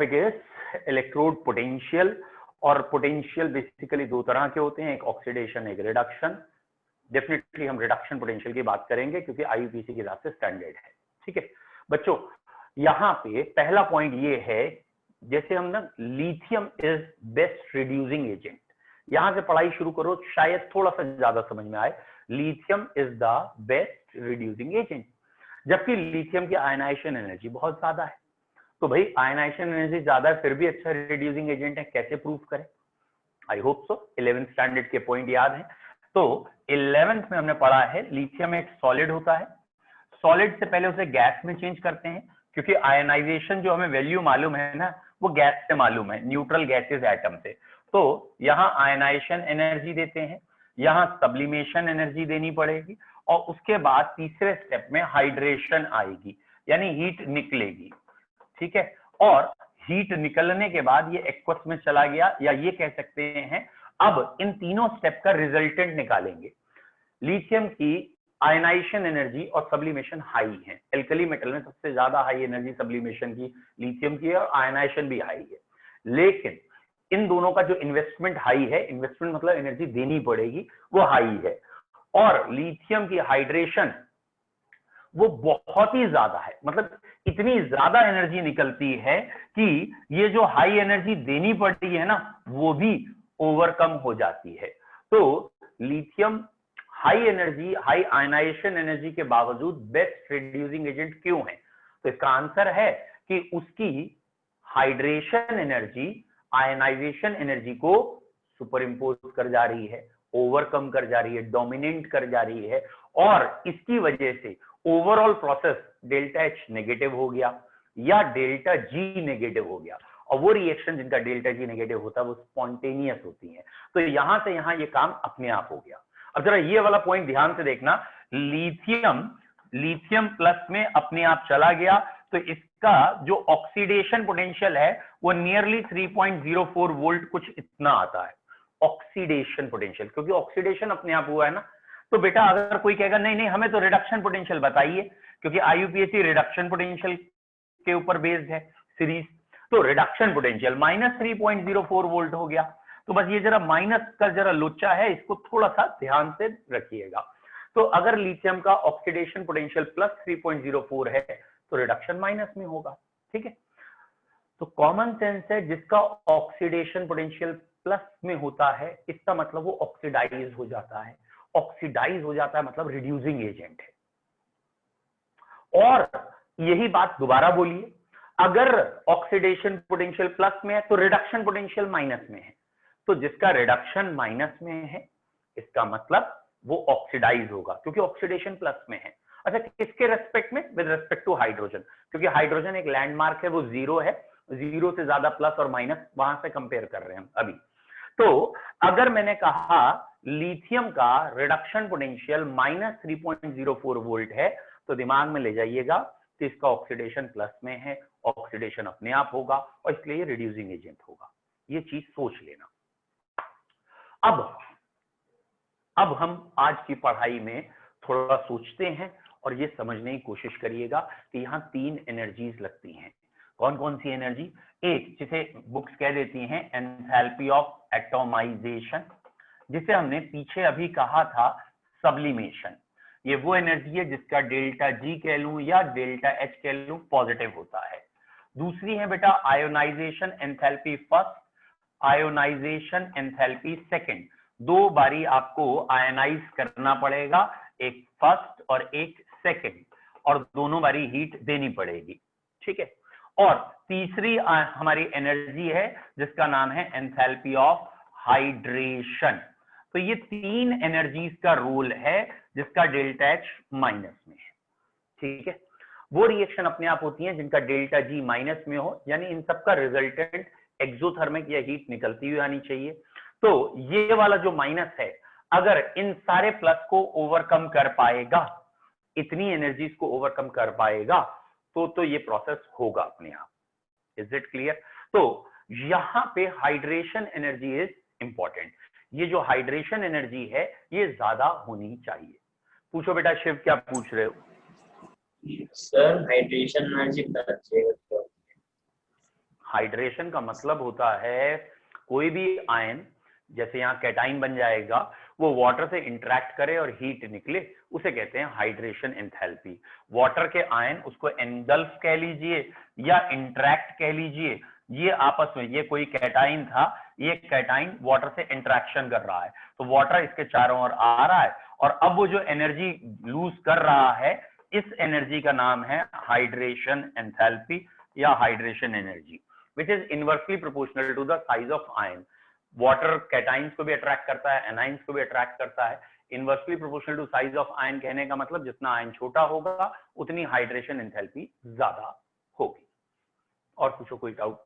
Topic is electrode potential. और potential basically दो तरह के होते हैं, एक ऑक्सीडेशन एक रिडक्शन। डेफिनेटली हम रिडक्शन पोटेंशियल की बात करेंगे क्योंकि आईयूपीएसी के हिसाब से स्टैंडर्ड है। ठीक है बच्चों, यहां पे पहला पॉइंट ये है, जैसे हम ना lithium is best reducing agent, यहां से पढ़ाई शुरू करो शायद थोड़ा सा ज्यादा समझ में आए। Lithium is the best reducing agent, जबकि लिथियम की आयनाइजेशन एनर्जी बहुत ज्यादा है। तो भाई आयनाइजेशन एनर्जी ज्यादा है फिर भी अच्छा रिड्यूसिंग एजेंट है, कैसे प्रूव करें? I hope so 11th standard के पॉइंट याद है। तो 11th में हमने पढ़ा है लिथियम एक सॉलिड होता है, सॉलिड से पहले उसे गैस में चेंज करते हैं, क्योंकि आयनाइजेशन जो हमें वैल्यू मालूम है ना वो गैस से मालूम है, न्यूट्रल गैसेस एटम से। तो यहाँ आयनाइजेशन एनर्जी देते हैं, यहाँ सब्लिमेशन एनर्जी देनी पड़ेगी, और उसके बाद तीसरे स्टेप में हाइड्रेशन आएगी, यानी हीट निकलेगी। ठीक है, और हीट निकलने के बाद ये एक्वस में चला गया, या ये कह सकते हैं अब इन तीनों स्टेप का रिजल्टेंट निकालेंगे। लिथियम की आयनाइजेशन एनर्जी और सब्लिमेशन हाई है, एल्कली मेटल में सबसे ज्यादा हाई एनर्जी सब्लिमेशन की लिथियम की है, और आयनाइजेशन भी हाई है। लेकिन इन दोनों का जो इन्वेस्टमेंट हाई है, इन्वेस्टमेंट मतलब एनर्जी देनी पड़ेगी, वो हाई है। और लिथियम की हाइड्रेशन वो बहुत ही ज्यादा है, मतलब इतनी ज्यादा एनर्जी निकलती है कि ये जो हाई एनर्जी देनी पड़ती है ना वो भी ओवरकम हो जाती है। तो lithium high energy high ionisation energy के बावजूद बेस्ट रिड्यूसिंग एजेंट क्यों है? तो इसका आंसर है कि उसकी हाइड्रेशन एनर्जी आयनाइजेशन एनर्जी को सुपर इंपोज कर जा रही है, ओवरकम कर जा रही है, डोमिनेट कर जा रही है, और इसकी वजह से overall process delta H negative हो गया या डेल्टा जी नेगेटिव हो गया। और वो रिएक्शन जिनका डेल्टा जी नेगेटिव होता है वो स्पॉन्टेनियस होती है। तो यहां से यहां ये काम अपने आप हो गया। अब जरा ये वाला पॉइंट ध्यान से देखना, लिथियम प्लस में अपने आप चला गया, तो इसका जो ऑक्सीडेशन पोटेंशियल है वो नियरली 3.04 वोल्ट कुछ इतना आता है, ऑक्सीडेशन पोटेंशियल, क्योंकि ऑक्सीडेशन अपने आप हुआ है ना। तो बेटा अगर कोई कहेगा नहीं नहीं हमें तो रिडक्शन पोटेंशियल बताइए, क्योंकि आईयूपीएसी रिडक्शन पोटेंशियल के ऊपर बेस्ड है सीरीज, तो रिडक्शन पोटेंशियल -3.04 वोल्ट हो गया। तो बस ये जरा माइनस का जरा लोचा है, इसको थोड़ा सा ध्यान से रखिएगा। तो अगर लिथियम का ऑक्सीडेशन पोटेंशियल +3.04 है तो रिडक्शन माइनस में होगा। ठीक है, तो कॉमन सेंस है, जिसका ऑक्सीडेशन पोटेंशियल प्लस में होता है इसका मतलब वो ऑक्सीडाइज हो जाता है, ऑक्सीडाइज हो जाता है मतलब रिड्यूसिंग एजेंट है। और यही बात दोबारा बोलिए, अगर ऑक्सीडेशन पोटेंशियल प्लस में है तो रिडक्शन पोटेंशियल माइनस में है, तो जिसका रिडक्शन माइनस में है इसका मतलब वो ऑक्सीडाइज होगा, क्योंकि ऑक्सीडेशन प्लस में है। अच्छा, किसके रेस्पेक्ट में? विद रेस्पेक्ट टू हाइड्रोजन, क्योंकि हाइड्रोजन एक लैंडमार्क है, वो जीरो है, जीरो से ज्यादा प्लस और माइनस वहां से कंपेयर कर रहे हैं हम अभी। तो अगर मैंने कहा लिथियम का रिडक्शन पोटेंशियल -3.04 वोल्ट है, तो दिमाग में ले जाइएगा कि इसका ऑक्सीडेशन प्लस में है, ऑक्सीडेशन अपने आप होगा और इसलिए ये रिड्यूसिंग एजेंट होगा। ये चीज सोच लेना। अब हम आज की पढ़ाई में थोड़ा सोचते हैं और ये समझने की कोशिश करिएगा कि यहाँ तीन एनर्जीज लगती हैं। कौन कौन सी एनर्जी? एक जिसे बुक्स कह देती हैं एंथैल्पी ऑफ एटॉमाइजेशन, जिसे हमने पीछे अभी कहा था सब्लिमेशन। ये वो एनर्जी है जिसका डेल्टा जी कह लूं या डेल्टा एच कह लूं पॉजिटिव होता है। दूसरी है बेटा ionisation enthalpy first, ionisation enthalpy second. दो बारी आपको आयनाइज करना पड़ेगा, एक फर्स्ट और एक सेकंड, और दोनों बारी हीट देनी पड़ेगी। ठीक है, और तीसरी हमारी एनर्जी है जिसका नाम है एंथैल्पी ऑफ हाइड्रेशन। तो ये तीन एनर्जीज का रोल है जिसका डेल्टा एच माइनस में है। ठीक है, वो रिएक्शन अपने आप होती हैं जिनका डेल्टा जी माइनस में हो, यानी इन सबका रिजल्टेंट एक्सोथर्मिक या हीट निकलती हुई आनी चाहिए। तो ये वाला जो माइनस है अगर इन सारे प्लस को ओवरकम कर पाएगा, इतनी एनर्जीज को ओवरकम कर पाएगा, तो ये प्रोसेस होगा अपने आप। Is it clear? तो यहां पे हाइड्रेशन एनर्जी इज इंपॉर्टेंट। ये जो हाइड्रेशन एनर्जी है ये ज्यादा होनी चाहिए। पूछो बेटा शिव, क्या पूछ रहे हो? सर हाइड्रेशन एनर्जी हाइड्रेशन का मतलब होता है कोई भी आयन, जैसे यहाँ कैटाइन बन जाएगा, वो वाटर से इंटरेक्ट करे और हीट निकले, उसे कहते हैं हाइड्रेशन एंथैल्पी। वाटर के आयन, उसको एनगल्फ कह लीजिए या इंटरेक्ट कह लीजिए, ये आपस में, ये कोई कैटाइन था, ये कैटाइन वाटर से इंटरेक्शन कर रहा है, तो वाटर इसके चारों ओर आ रहा है, और अब वो जो एनर्जी लूज कर रहा है, इस एनर्जी का नाम है हाइड्रेशन एंथैल्पी या hydration energy, which is inversely proportional to the size of ion. Water cations को भी अट्रैक्ट करता है, एनाइंस को भी अट्रैक्ट करता है। Inversely proportional to size of ion कहने का मतलब जितना आयन छोटा होगा उतनी हाइड्रेशन एंथैल्पी ज्यादा होगी। और पूछो कोई डाउट?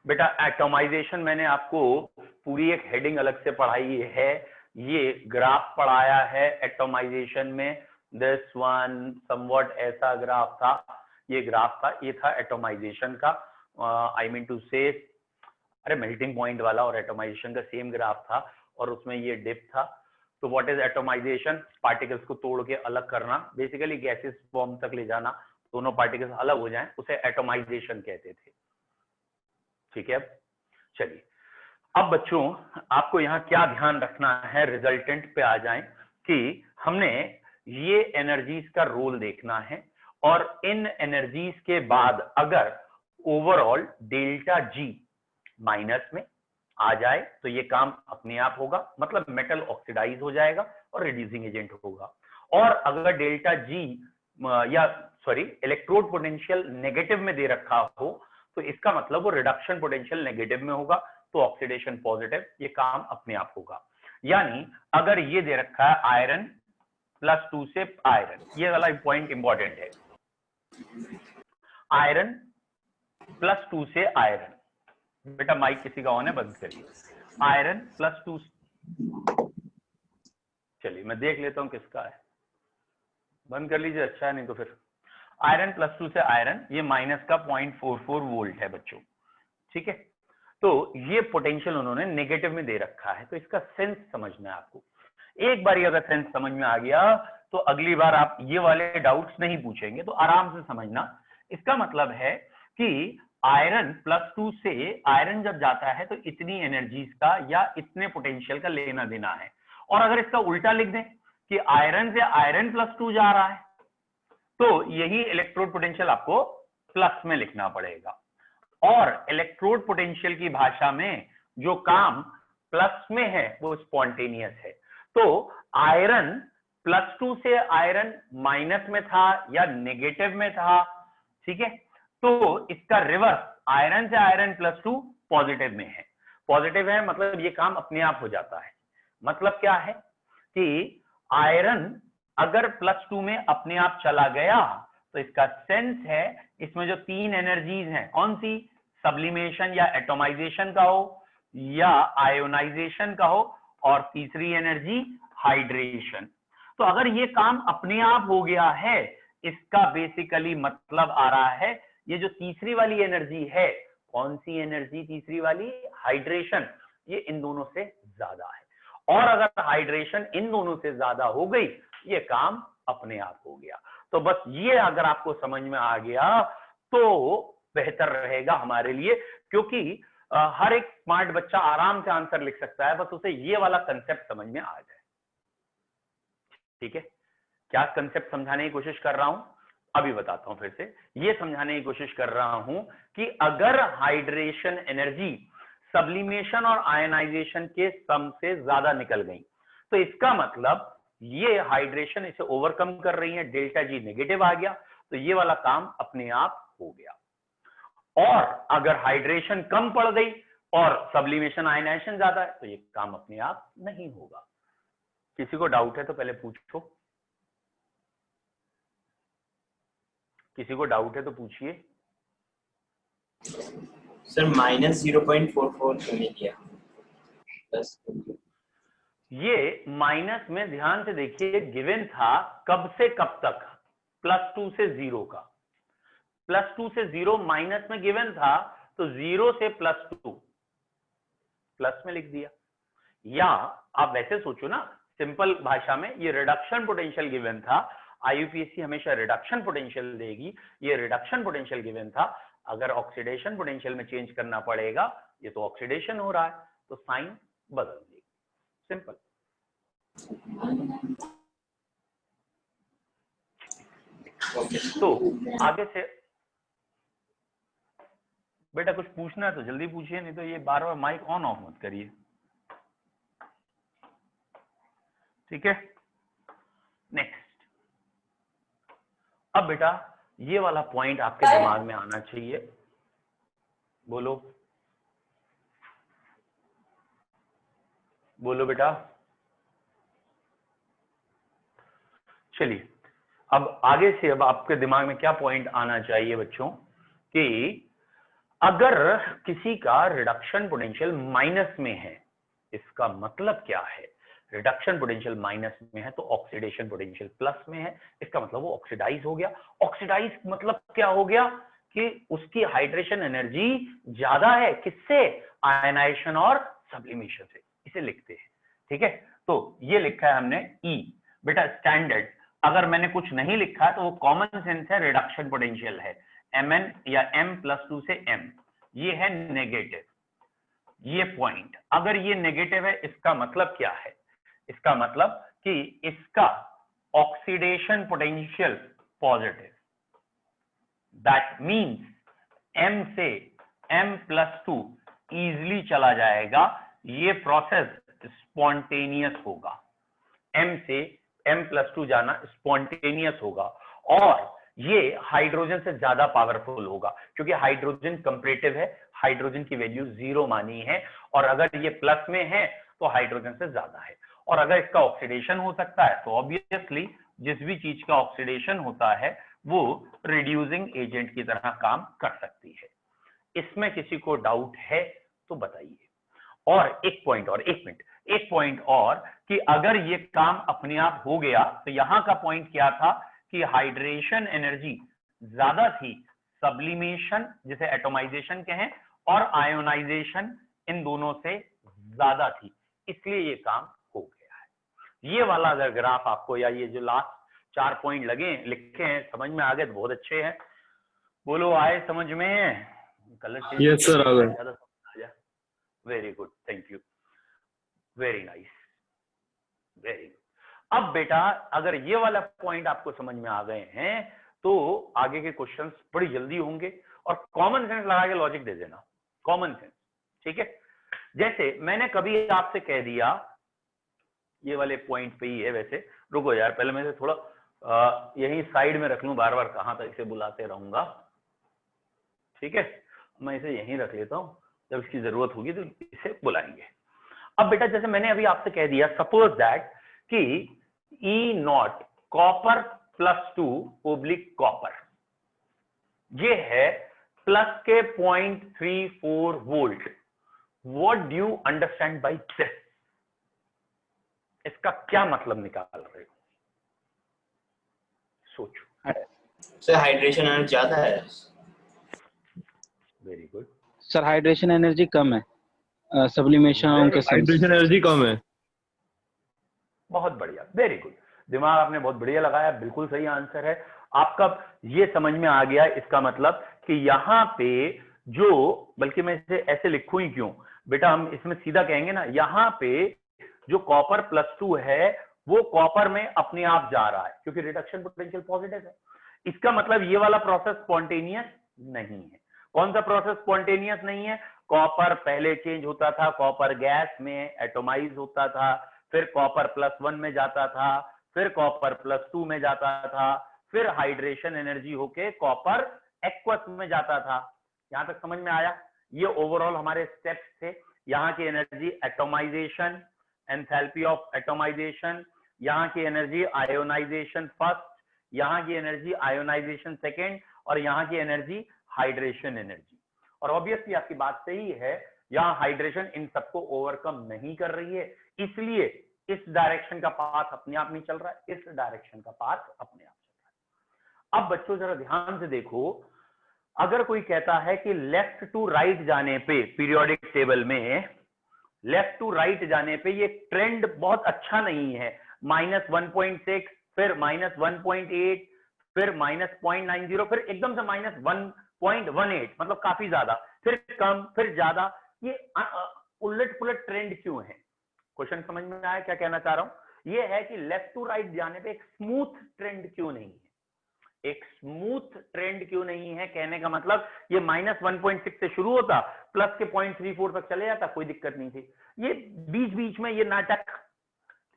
बेटा एटॉमाइजेशन मैंने आपको पूरी एक हेडिंग अलग से पढ़ाई है, ये ग्राफ पढ़ाया है एटॉमाइजेशन में। दिस वन समवट ऐसा ग्राफ था, ये ग्राफ था, ये था एटॉमाइजेशन का। आई मीन टू से, अरे मेल्टिंग पॉइंट वाला और एटॉमाइजेशन का सेम ग्राफ था, और उसमें ये डिप था। तो व्हाट इज एटॉमाइजेशन? पार्टिकल्स को तोड़ के अलग करना, बेसिकली गैसेस फॉर्म तक ले जाना, दोनों पार्टिकल्स अलग हो जाएं, उसे एटॉमाइजेशन कहते थे। ठीक है, चलिए अब बच्चों आपको यहाँ क्या ध्यान रखना है, रिजल्टेंट पे आ जाएं कि हमने ये एनर्जीज का रोल देखना है, और इन एनर्जीज के बाद अगर ओवरऑल डेल्टा जी माइनस में आ जाए तो ये काम अपने आप होगा, मतलब मेटल ऑक्सीडाइज हो जाएगा और रिड्यूसिंग एजेंट होगा। और अगर डेल्टा जी या सॉरी इलेक्ट्रोड पोटेंशियल नेगेटिव में दे रखा हो तो इसका मतलब वो रिडक्शन पोटेंशियल नेगेटिव में होगा, तो ऑक्सीडेशन पॉजिटिव, ये काम अपने आप होगा। यानी अगर ये दे रखा है आयरन +2 से आयरन, ये वाला पॉइंट इंपॉर्टेंट है, आयरन +2 से आयरन, बेटा माइक किसी का ऑन है, बंद करिए। आयरन +2, चलिए मैं देख लेता हूं किसका है, बंद कर लीजिए, अच्छा है, नहीं तो फिर आयरन +2 से आयरन, ये माइनस का 0.44 वोल्ट है बच्चों। ठीक है, तो ये पोटेंशियल उन्होंने नेगेटिव में दे रखा है, तो इसका सेंस समझना है आपको। एक बार अगर सेंस समझ में आ गया तो अगली बार आप ये वाले डाउट्स नहीं पूछेंगे, तो आराम से समझना। इसका मतलब है कि आयरन +2 से आयरन जब जाता है तो इतनी एनर्जीज का या इतने पोटेंशियल का लेना देना है। और अगर इसका उल्टा लिख दें कि आयरन से आयरन +2 जा रहा है, तो यही इलेक्ट्रोड पोटेंशियल आपको प्लस में लिखना पड़ेगा। और इलेक्ट्रोड पोटेंशियल की भाषा में जो काम प्लस में है वो स्पॉन्टेनियस है। तो आयरन +2 से आयरन माइनस में था या नेगेटिव में था, ठीक है, तो इसका रिवर्स आयरन से आयरन +2 पॉजिटिव में है। पॉजिटिव है मतलब ये काम अपने आप हो जाता है। मतलब क्या है कि आयरन अगर +2 में अपने आप चला गया तो इसका सेंस है इसमें जो 3 एनर्जीज हैं, कौन सी, सब्लिमेशन या एटॉमाइजेशन का हो या आयोनाइजेशन का हो, और तीसरी एनर्जी हाइड्रेशन। तो अगर ये काम अपने आप हो गया है, इसका बेसिकली मतलब आ रहा है ये जो तीसरी वाली एनर्जी है, कौन सी एनर्जी तीसरी वाली, हाइड्रेशन, ये इन दोनों से ज्यादा है। और अगर हाइड्रेशन इन दोनों से ज्यादा हो गई, ये काम अपने आप हो गया। तो बस ये अगर आपको समझ में आ गया तो बेहतर रहेगा हमारे लिए, क्योंकि हर एक स्मार्ट बच्चा आराम से आंसर लिख सकता है, बस उसे ये वाला कंसेप्ट समझ में आ जाए। ठीक है, क्या कंसेप्ट समझाने की कोशिश कर रहा हूं, अभी बताता हूं फिर से। ये समझाने की कोशिश कर रहा हूं कि अगर हाइड्रेशन एनर्जी सब्लिमेशन और आयनाइजेशन के सम से ज्यादा निकल गई तो इसका मतलब ये हाइड्रेशन इसे ओवरकम कर रही है, डेल्टा जी नेगेटिव आ गया, तो ये वाला काम अपने आप हो गया। और अगर हाइड्रेशन कम पड़ गई और सब्लिमेशन आयनाइजेशन ज्यादा है तो ये काम अपने आप नहीं होगा। किसी को डाउट है तो पहले पूछो, किसी को डाउट है तो पूछिए। सर -0.44 क्यों नहीं किया? ये माइनस में ध्यान से देखिए, गिवन था कब से कब तक, +2 से 0 का, +2 से 0 माइनस में गिवन था, तो 0 से +2 प्लस में लिख दिया। या आप वैसे सोचो ना, सिंपल भाषा में ये रिडक्शन पोटेंशियल गिवन था, आईयूपीएसी हमेशा रिडक्शन पोटेंशियल देगी, ये रिडक्शन पोटेंशियल गिवन था, अगर ऑक्सीडेशन पोटेंशियल में चेंज करना पड़ेगा, ये तो ऑक्सीडेशन हो रहा है तो साइन बदल देगी, सिंपल। तो आगे से बेटा कुछ पूछना है तो जल्दी पूछिए, नहीं तो ये बार बार माइक ऑन ऑफ मत करिए, ठीक है। नेक्स्ट, अब बेटा ये वाला पॉइंट आपके दिमाग में आना चाहिए, बोलो बोलो बेटा। चलिए अब आगे से, अब आपके दिमाग में क्या पॉइंट आना चाहिए बच्चों कि अगर किसी का रिडक्शन पोटेंशियल माइनस में है, इसका मतलब क्या है, रिडक्शन पोटेंशियल माइनस में है तो ऑक्सीडेशन पोटेंशियल प्लस में है, इसका मतलब वो ऑक्सीडाइज हो गया। ऑक्सीडाइज मतलब क्या हो गया कि उसकी हाइड्रेशन एनर्जी ज्यादा है, किससे, आयनाइजेशन और सब्लिमेशन से, इसे लिखते हैं, ठीक है। तो ये लिखा है हमने ई। बेटा स्टैंडर्ड, अगर मैंने कुछ नहीं लिखा है तो वो कॉमन सेंस है, रिडक्शन पोटेंशियल है Mn या M+2 से M, ये है नेगेटिव, ये पॉइंट अगर ये नेगेटिव है इसका मतलब क्या है, इसका मतलब कि इसका oxidation potential positive, that means M से M+2 इजीली चला जाएगा, ये प्रोसेस स्पॉन्टेनियस होगा, M से M+2 जाना स्पॉन्टेनियस होगा, और ये हाइड्रोजन से ज्यादा पावरफुल होगा क्योंकि हाइड्रोजन कंपैरेटिव है, हाइड्रोजन की वैल्यू 0 मानी है, और अगर ये प्लस में है तो हाइड्रोजन से ज्यादा है। और अगर इसका ऑक्सीडेशन हो सकता है तो ऑब्वियसली जिस भी चीज का ऑक्सीडेशन होता है वो रिड्यूसिंग एजेंट की तरह काम कर सकती है। इसमें किसी को डाउट है तो बताइए। और एक पॉइंट और, एक मिनट, एक पॉइंट और कि अगर ये काम अपने आप हो गया तो यहां का पॉइंट क्या था कि हाइड्रेशन एनर्जी ज्यादा थी, सब्लिमेशन जिसे एटोमाइजेशन कहें और आयोनाइजेशन इन दोनों से ज्यादा थी, इसलिए ये काम हो गया है। ये वाला अगर ग्राफ आपको, या ये जो लास्ट 4 पॉइंट लगे लिखे हैं, समझ में आ गए तो बहुत अच्छे हैं, बोलो आए समझ में, कलर चेंज यस सर आ गए। Very good, thank you, very nice, very good. अब बेटा अगर ये वाला पॉइंट आपको समझ में आ गए हैं तो आगे के क्वेश्चंस बड़ी जल्दी होंगे, और कॉमन सेंस लगा के लॉजिक दे देना, कॉमन सेंस, ठीक है। जैसे मैंने कभी आपसे कह दिया, ये वाले पॉइंट पे ही है वैसे, रुको यार पहले मैं थोड़ा यही साइड में रख लूं, बार बार कहां तक इसे बुलाते रहूंगा, ठीक है, मैं इसे यहीं रख लेता हूं, जब इसकी जरूरत होगी तो इसे बुलाएंगे। अब बेटा जैसे मैंने अभी आपसे कह दिया, सपोज दैट कि E0 कॉपर +2 ओब्लिक कॉपर, ये है प्लस के 0.34 volt, what do you understand by this, इसका क्या मतलब निकाल रहे हो, सोचो। सर हाइड्रेशन एनर्जी ज्यादा है। Very good sir, hydration energy कम है, सब्लिमेशन उनके हाइड्रेशन एनर्जी कम है। बहुत बढ़िया, वेरी गुड, दिमाग आपने बहुत बढ़िया लगाया, बिल्कुल सही आंसर है आपका। ये समझ में आ गया, इसका मतलब कि यहाँ पे जो, बल्कि मैं इसे ऐसे लिखूं ही क्यों बेटा, हम इसमें सीधा कहेंगे ना, यहाँ पे जो कॉपर +2 है वो कॉपर में अपने आप जा रहा है क्योंकि रिडक्शन पोटेंशियल पॉजिटिव है। इसका मतलब ये वाला प्रोसेस स्पॉन्टेनियस नहीं है। कौन सा प्रोसेस स्पॉन्टेनियस नहीं है? कॉपर पहले चेंज होता था, कॉपर गैस में एटोमाइज होता था, फिर कॉपर +1 में जाता था, फिर कॉपर +2 में जाता था, फिर हाइड्रेशन एनर्जी होके कॉपर एक्वस में जाता था। यहां तक समझ में आया? ये ओवरऑल हमारे स्टेप्स थे। यहाँ की energy atomisation, enthalpy of atomization, यहाँ की एनर्जी आयोनाइजेशन फर्स्ट, यहाँ की एनर्जी आयोनाइजेशन सेकेंड, और यहाँ की एनर्जी हाइड्रेशन एनर्जी। और ऑब्वियसली आपकी बात सही है, यहाँ हाइड्रेशन इन सबको ओवरकम नहीं कर रही है, इसलिए इस डायरेक्शन का पाथ अपने आप नहीं चल रहा है, इस डायरेक्शन का पाथ अपने आप चल रहा है। अब बच्चों जरा ध्यान से देखो, अगर कोई कहता है कि लेफ्ट टू राइट जाने पे पीरियोडिक टेबल में लेफ्ट टू राइट जाने पे ये ट्रेंड बहुत अच्छा नहीं है, -1.6 फिर -1.8, फिर -0.90, फिर एकदम से -1.18, मतलब काफी ज्यादा, फिर कम, फिर ज्यादा। ये उलट पुलट ट्रेंड क्यों है? क्वेश्चन समझ में आया क्या कहना चाह रहा हूं? ये है कि लेफ्ट टू राइट जाने पे एक स्मूथ ट्रेंड क्यों नहीं है, एक स्मूथ ट्रेंड क्यों नहीं है? कहने का मतलब ये -1.6 से शुरू होता, प्लस के 0.34 तक चले जाता, कोई दिक्कत नहीं थी। ये बीच बीच में ये नाटक,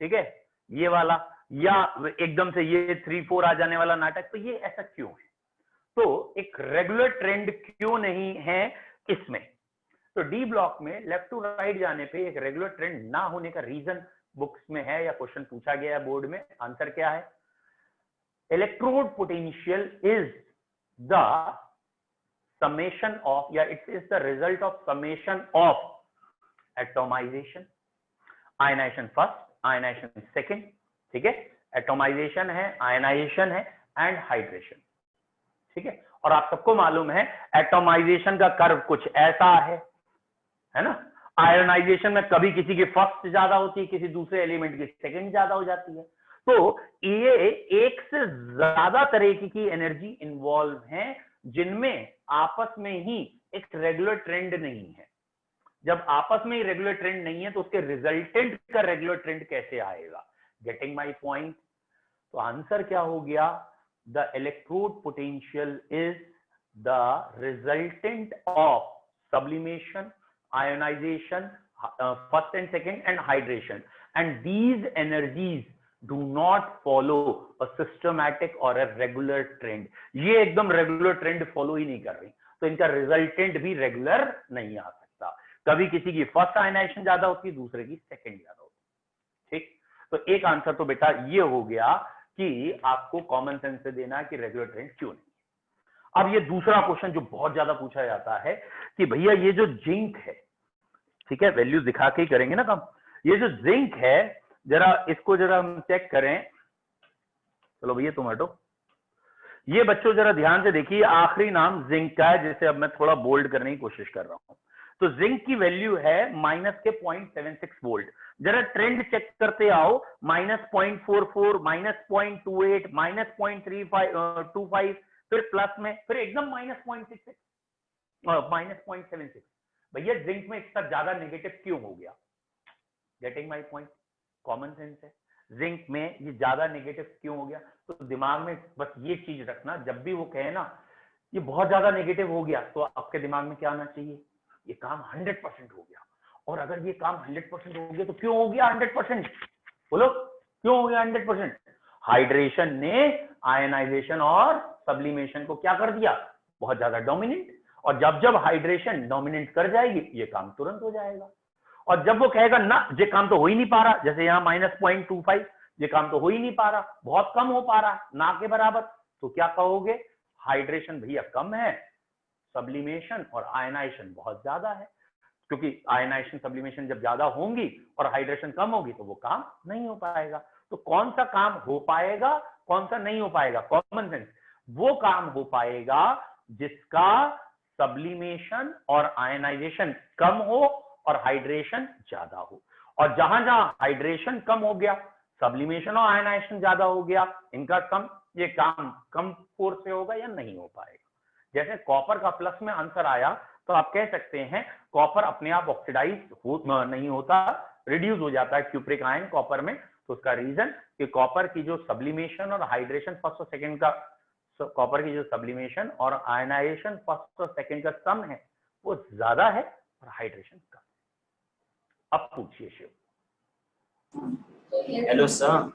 ठीक है, ये वाला, या एकदम से ये 3-4 आ जाने वाला नाटक, तो ये ऐसा क्यों है? तो एक रेगुलर ट्रेंड क्यों नहीं है इसमें? तो डी ब्लॉक में लेफ्ट टू राइट जाने पे एक रेगुलर ट्रेंड ना होने का रीजन बुक्स में है या क्वेश्चन पूछा गया है बोर्ड में, आंसर क्या है? Electrode potential is the summation of, या it is the result of summation of atomization, ionization first, ionization second, ठीक है, एटोमाइजेशन है, आयनाइजेशन है एंड हाइड्रेशन, ठीक है। और आप सबको मालूम है एटोमाइजेशन का कर्व कुछ ऐसा है ना। आयनाइजेशन में कभी किसी की फर्स्ट ज्यादा होती है, किसी दूसरे एलिमेंट की सेकंड ज्यादा हो जाती है। तो ये एक से ज्यादा तरह की एनर्जी इन्वॉल्व है जिनमें आपस में ही एक रेगुलर ट्रेंड नहीं है। जब आपस में ही रेगुलर ट्रेंड नहीं है तो उसके रिजल्टेंट का रेगुलर ट्रेंड कैसे आएगा? Getting my point? तो आंसर क्या हो गया? The electrode potential is the resultant of sublimation, ionisation, first and second, and hydration, and these energies do not follow a systematic or a regular trend. ये एकदम regular trend follow ही नहीं कर रही, तो इनका रिजल्टेंट भी रेगुलर नहीं आ सकता। कभी किसी की फर्स्ट आयनाइजेशन ज्यादा होती है, दूसरे की सेकंड ज्यादा होती है, ठीक। तो एक आंसर तो बेटा ये हो गया कि आपको कॉमन सेंस से देना है कि रेगुलर ट्रेंड क्यों नहीं। अब ये दूसरा क्वेश्चन जो बहुत ज्यादा पूछा जाता है कि भैया ये जो जिंक है, ठीक है, वैल्यूज दिखा के ही करेंगे ना काम, ये जो जिंक है जरा इसको जरा हम चेक करें। चलो भैया तुम हटो। ये बच्चों जरा ध्यान से देखिए, आखिरी नाम जिंक का है, जिसे अब मैं थोड़ा बोल्ड करने की कोशिश कर रहा हूं। तो जिंक की वैल्यू है माइनस के 0.76 वोल्ट। जरा ट्रेंड चेक करते आओ, -0.44, -0.28, -0.25, फिर प्लस में, फिर एकदम -0.66, -0.76। भैया जिंक में इसका ज्यादा नेगेटिव क्यों हो गया? Getting my point? Common sense है, जिंक में ये ज्यादा नेगेटिव क्यों हो गया? तो दिमाग में बस ये चीज रखना, जब भी वो कहे ना ये बहुत ज्यादा नेगेटिव हो गया, तो आपके दिमाग में क्या आना चाहिए? ये काम 100% हो गया। और अगर ये काम 100% हो गया तो क्यों हो गया 100%? बोलो क्यों हो गया 100%? हाइड्रेशन ने आयनाइजेशन और सब्लिमेशन को क्या कर दिया? बहुत ज्यादा डोमिनेंट। और जब जब हाइड्रेशन डोमिनेट कर जाएगी ये काम तुरंत हो जाएगा। और जब वो कहेगा ना ये काम तो हो ही नहीं पा रहा, जैसे यहाँ -0.25, ये काम तो हो ही नहीं पा रहा, बहुत कम हो पा रहा, ना के बराबर, तो क्या कहोगे? हाइड्रेशन भैया कम है, सब्लिमेशन और आयनाइजेशन बहुत ज्यादा है। क्योंकि आयनाइजेशन सब्लिमेशन जब ज्यादा होंगी और हाइड्रेशन कम होगी तो वो काम नहीं हो पाएगा। तो कौन सा काम हो पाएगा, कौन सा नहीं हो पाएगा? कॉमन सेंस, वो काम हो पाएगा जिसका सब्लिमेशन और आयनाइजेशन कम हो और हाइड्रेशन ज्यादा हो। और जहां जहां हाइड्रेशन कम हो गया, सब्लिमेशन और आयनाइजेशन ज्यादा हो गया, इनका सम, ये काम कम फोर्स से होगा या नहीं हो पाएगा। जैसे कॉपर का प्लस में आंसर आया तो आप कह सकते हैं कॉपर अपने आप ऑक्सीडाइज नहीं होता, रिड्यूस हो जाता है क्यूप्रिक आयन कॉपर में। तो उसका रीजन कि कॉपर की जो सब्लिमेशन और हाइड्रेशन फर्स्ट और सेकंड का, कॉपर की जो सब्लिमेशन और आयनाइजेशन फर्स्ट और सेकंड का सम है वो ज्यादा है और हाइड्रेशन कम। अब पूछिए शिव। Hello sir.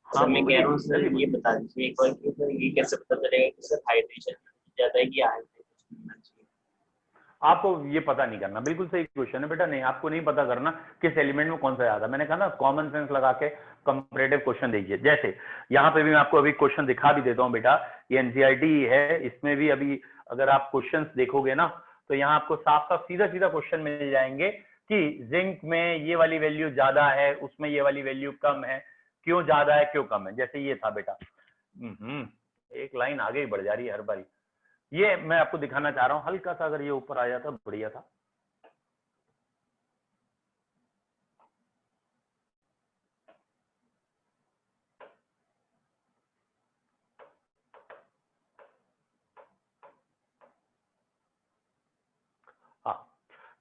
हाँ, मैं कह रहा हूँ सर, बोलिए। ये बता दीजिए एक बार कि सर ये कैसे पता चलेगा कि सर हाइड्रेशन ज्यादा है कि आयनाइजेशन चाहिए? आपको ये पता नहीं करना, बिल्कुल सही क्वेश्चन है बेटा। नहीं, आपको नहीं पता करना किस एलिमेंट में कौन सा ज्यादा। मैंने कहा ना कॉमन सेंस लगा के कंपैरेटिव क्वेश्चन देखिए। जैसे यहाँ पे भी मैं आपको अभी क्वेश्चन दिखा भी देता हूँ बेटा, ये एनसीईआरटी है, इसमें भी अभी अगर आप क्वेश्चंस देखोगे ना तो यहाँ आपको साफ साफ सीधा सीधा क्वेश्चन मिल जाएंगे कि जिंक में ये वाली वैल्यू ज्यादा है, उसमें ये वाली वैल्यू कम है, क्यों ज्यादा है क्यों कम है। जैसे ये था बेटा, एक लाइन आगे ही बढ़ जा रही है हर बारी। ये मैं आपको दिखाना चाह रहा हूं, हल्का सा अगर ये ऊपर आ जाता बढ़िया था।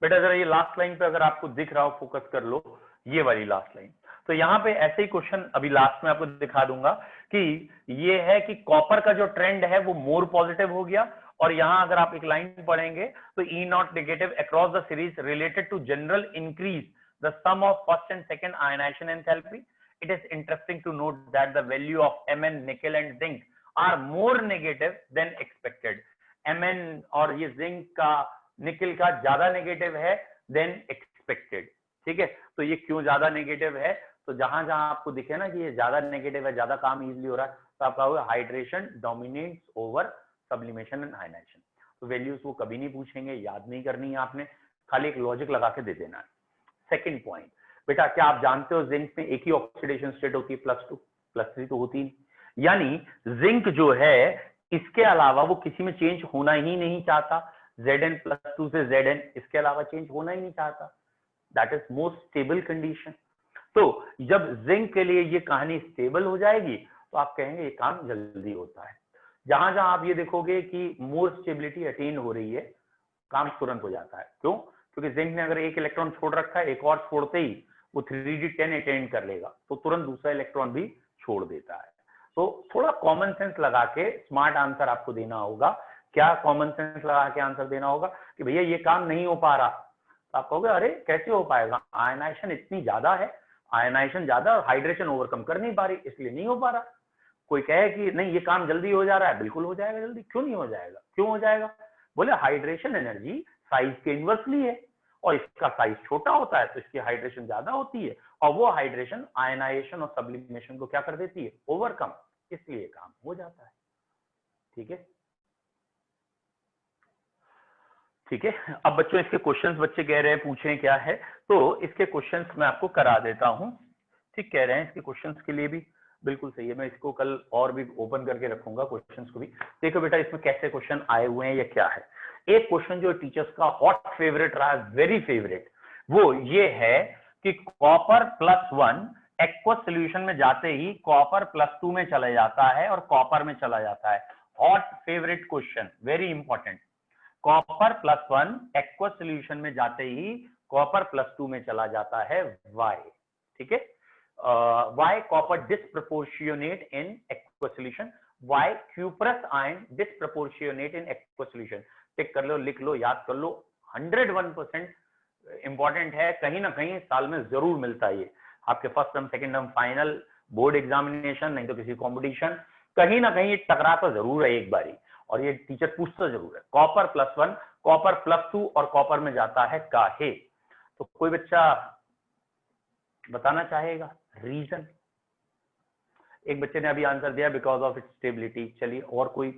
बेटा जरा ये लास्ट लाइन पे अगर आपको दिख रहा हो, फोकस कर लो, ये वाली लास्ट लाइन। तो यहाँ पे ऐसे ही क्वेश्चन अभी लास्ट में आपको दिखा दूंगा कि ये है कि कॉपर का जो ट्रेंड है वो मोर पॉजिटिव हो गया, और यहां अगर आप एक लाइन पढ़ेंगे तो E naught negative across the series related to general increase the sum of first and second ionization enthalpy. It is interesting to note that the value of Mn nickel and zinc are more negative than expected. Mn और ये zinc का, nickel का ज्यादा negative है then expected. ठीक है, तो ये क्यों ज्यादा नेगेटिव है? तो जहां जहां आपको दिखे ना कि ये ज्यादा नेगेटिव है, ज्यादा काम इजीली हो रहा है, तो आपका होगा hydration dominates over sublimation and ionisation. तो वैल्यूज वो कभी नहीं पूछेंगे, याद नहीं करनी है आपने, खाली एक लॉजिक लगा के दे देना है। सेकंड पॉइंट, बेटा क्या आप जानते हो जिंक में एक ही ऑक्सीडेशन स्टेट होती है, +2 +3 तो होती नहीं, यानी जिंक जो है इसके अलावा वो किसी में चेंज होना ही नहीं चाहता। Zn+2 से Zn इसके अलावा चेंज होना ही नहीं चाहता, that is most stable condition. तो जब जिंक के लिए ये कहानी स्टेबल हो जाएगी तो आप कहेंगे ये काम जल्दी होता है। जहां जहां आप ये देखोगे कि मोर स्टेबिलिटी अटेन हो रही है, काम तुरंत हो जाता है। क्यों? क्योंकि जिंक ने अगर एक इलेक्ट्रॉन छोड़ रखा है, एक और छोड़ते ही वो 3d10 अटेन कर लेगा, तो तुरंत दूसरा इलेक्ट्रॉन भी छोड़ देता है। तो थोड़ा कॉमन सेंस लगा के स्मार्ट आंसर आपको देना होगा। क्या कॉमन सेंस लगा के आंसर देना होगा कि भैया ये काम नहीं हो पा रहा, तो आप कहोगे अरे कैसे हो पाएगा, आयनाइजेशन इतनी ज्यादा है, आयनाइजेशन ज्यादा और हाइड्रेशन ओवरकम कर नहीं पा रही, इसलिए नहीं हो पा रहा। कोई कहे कि नहीं ये काम जल्दी हो जा रहा है, बिल्कुल हो जाएगा जल्दी। क्यों नहीं हो जाएगा? क्यों हो जाएगा? बोले हाइड्रेशन एनर्जी साइज के इनवर्सली है, और इसका साइज छोटा होता है तो इसकी हाइड्रेशन ज्यादा होती है, और वो हाइड्रेशन आयनाइजेशन और सब्लिमेशन को क्या कर देती है, ओवरकम, इसलिए काम हो जाता है। ठीक है, ठीक है। अब बच्चों इसके क्वेश्चंस बच्चे कह रहे हैं पूछें क्या है, तो इसके क्वेश्चंस मैं आपको करा देता हूं। ठीक कह रहे हैं, इसके क्वेश्चंस के लिए भी बिल्कुल सही है, मैं इसको कल और भी ओपन करके रखूंगा क्वेश्चंस को भी। देखो बेटा इसमें कैसे क्वेश्चन आए हुए हैं या क्या है। एक क्वेश्चन जो टीचर्स का हॉट फेवरेट रहा है, वेरी फेवरेट, वो ये है कि कॉपर +1 एक्वस सोल्यूशन में जाते ही कॉपर +2 में चला जाता है और कॉपर में चला जाता है। Hot favourite question, very important. Copper +1 aqueous solution में जाते ही कॉपर +2 में चला जाता है, वाई? ठीक है, why copper disproportionate in aqueous solution, why cuprous ion disproportionate in aqueous solution। टिक कर लो, लिख लो, याद कर लो, 101% इंपॉर्टेंट है, कहीं ना कहीं साल में जरूर मिलता है ये आपके first term, second term, final, board examination, नहीं तो किसी कंपटीशन, कहीं ना कहीं टकराता जरूर है एक बारी, और ये टीचर पूछता जरूर है। कॉपर +1 कॉपर +2 और कॉपर में जाता है काहे? तो कोई बच्चा बताना चाहेगा रीजन? एक बच्चे ने अभी आंसर दिया बिकॉज ऑफ इट्स स्टेबिलिटी। चलिए और कोई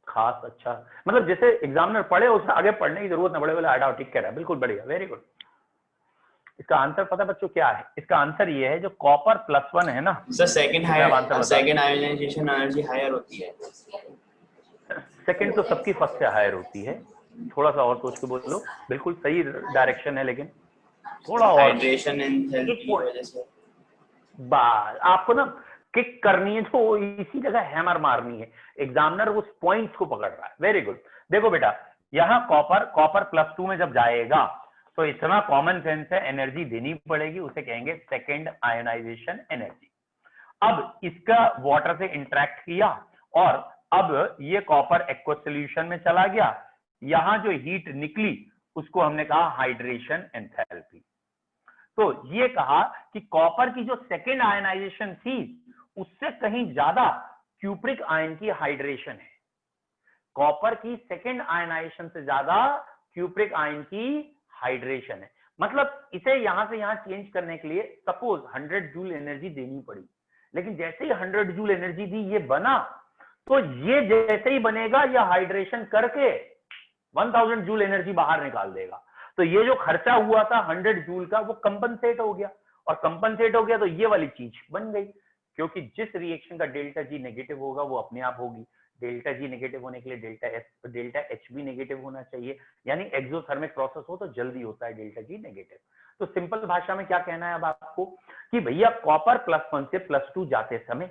खास अच्छा, मतलब जैसे एग्जामिनर पढ़े उससे आगे पढ़ने की जरूरत ना पड़े, बोले आड़ा ठीक कह रहा है, बिल्कुल बढ़िया, वेरी गुड। इसका आंसर पता बच्चों क्या है? इसका आंसर ये है जो कॉपर +1 है ना sir, second ionisation energy higher होती है। सेकंड तो सबकी फर्स्ट से हायर होती है, थोड़ा सा और सोच के बोलो, बिल्कुल सही डायरेक्शन है, लेकिन थोड़ा और हाइड्रेशन एंथैल्पी की वजह से बात आपको ना किक करनी है, तो इसी जगह हैमर मारनी है, एग्जामिनर उस पॉइंट्स को पकड़ रहा है। Very good. देखो बेटा यहाँ कॉपर +2 में जब जाएगा तो इतना कॉमन सेंस है, एनर्जी देनी पड़ेगी, उसे कहेंगे सेकेंड आयोनाइजेशन एनर्जी। अब इसका वाटर से इंटरेक्ट किया और अब ये कॉपर एक्वस सॉल्यूशन में चला गया, यहां जो हीट निकली उसको हमने कहा हाइड्रेशन एंथैल्पी। तो ये कहा कि कॉपर की जो सेकेंड आयनाइजेशन थी उससे कहीं ज्यादा क्यूप्रिक आयन की हाइड्रेशन है, कॉपर की सेकेंड आयनाइजेशन से ज्यादा क्यूप्रिक आयन की हाइड्रेशन है। मतलब इसे यहां से यहां चेंज करने के लिए सपोज 100 जूल एनर्जी देनी पड़ी, लेकिन जैसे ही 100 जूल एनर्जी दी ये बना, तो ये जैसे ही बनेगा ये हाइड्रेशन करके 1000 जूल एनर्जी बाहर निकाल देगा। तो ये जो खर्चा हुआ था 100 जूल का वो कंपनसेट हो गया, और कंपनसेट हो गया तो ये वाली चीज बन गई, क्योंकि जिस रिएक्शन का डेल्टा जी नेगेटिव होगा वो अपने आप होगी। डेल्टा जी नेगेटिव होने के लिए डेल्टा एच भी नेगेटिव होना चाहिए, यानी एक्सोथर्मिक प्रोसेस हो तो जल्दी होता है डेल्टा जी नेगेटिव। तो सिंपल भाषा में क्या कहना है अब आपको कि भैया कॉपर +1 से +2 जाते समय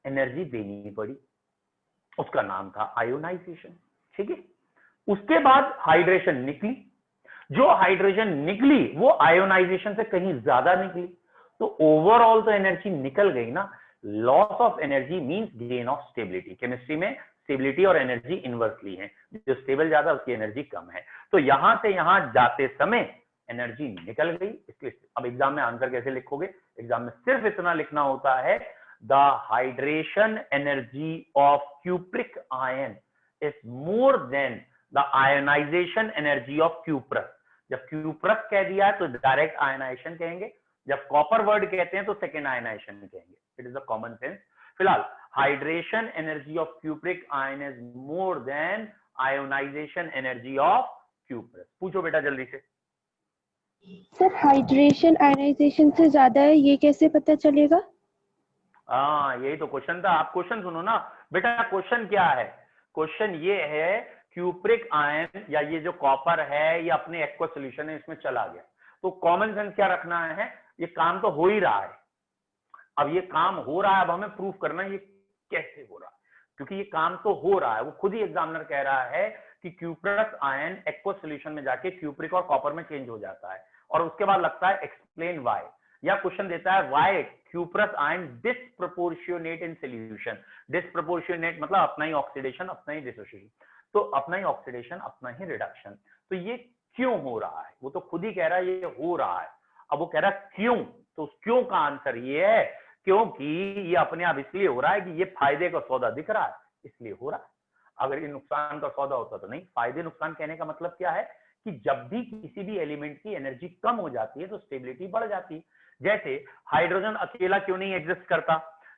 एनर्जी देनी पड़ी, उसका नाम था आयोनाइजेशन। ठीक है, उसके बाद हाइड्रेशन निकली, जो हाइड्रोजन निकली वो आयोनाइजेशन से कहीं ज्यादा निकली, तो ओवरऑल तो एनर्जी निकल गई ना। Loss of energy means gain of stability. Chemistry में स्टेबिलिटी और एनर्जी इनवर्सली है, जो स्टेबल ज्यादा उसकी एनर्जी कम है। तो यहां से यहां जाते समय एनर्जी निकल गई। इसलिए अब एग्जाम में आंसर कैसे लिखोगे? एग्जाम में सिर्फ इतना लिखना होता है, the hydration energy of cupric ion is more than the ionisation energy of cuprous. जब क्यूप्रस कह दिया है तो डायरेक्ट आयनाइजेशन कहेंगे, जब कॉपर वर्ड कहते हैं तो सेकेंड आयनाइजेशन कहेंगे। It is a common sense. फिलहाल hydration energy of cupric ion is more than ionization energy of cuprous. पूछो बेटा जल्दी से। सर हाइड्रेशन आयनाइजेशन से ज्यादा है, ये कैसे पता चलेगा? हाँ, यही तो क्वेश्चन था। आप क्वेश्चन सुनो ना बेटा। क्वेश्चन क्या है? क्वेश्चन ये है, क्यूप्रिक आयन या ये जो कॉपर है ये अपने एक्वस सॉल्यूशन है, इसमें चला गया। तो कॉमन सेंस क्या रखना है, ये काम तो हो ही रहा है। अब ये काम हो रहा है, अब हमें प्रूफ करना है ये कैसे हो रहा है, क्योंकि ये काम तो हो रहा है। वो खुद ही एग्जामिनर कह रहा है कि क्यूप्रस आयन एक्वस सॉल्यूशन में जाके क्यूप्रिक और कॉपर में चेंज हो जाता है, और उसके बाद लगता है एक्सप्लेन व्हाई, या क्वेश्चन देता है why cuprous ion disproportionate in solution. Disproportionate मतलब अपना ही ऑक्सीडेशन, अपना ही डिसोसिएशन। तो अपना ही ऑक्सीडेशन, अपना ही रिडक्शन। तो ये क्यों हो रहा है? वो तो खुद ही कह रहा है ये हो रहा है। अब वो कह रहा है क्यों, तो उस क्यों का आंसर ये है क्योंकि ये अपने आप इसलिए हो रहा है कि ये फायदे का सौदा दिख रहा है, इसलिए हो रहा है। अगर ये नुकसान का सौदा होता तो नहीं। फायदे नुकसान कहने का मतलब क्या है कि जब भी किसी भी एलिमेंट की एनर्जी कम हो जाती है तो स्टेबिलिटी बढ़ जाती है। जैसे हाइड्रोजन अकेला क्यों नहीं एग्जिस्ट करता?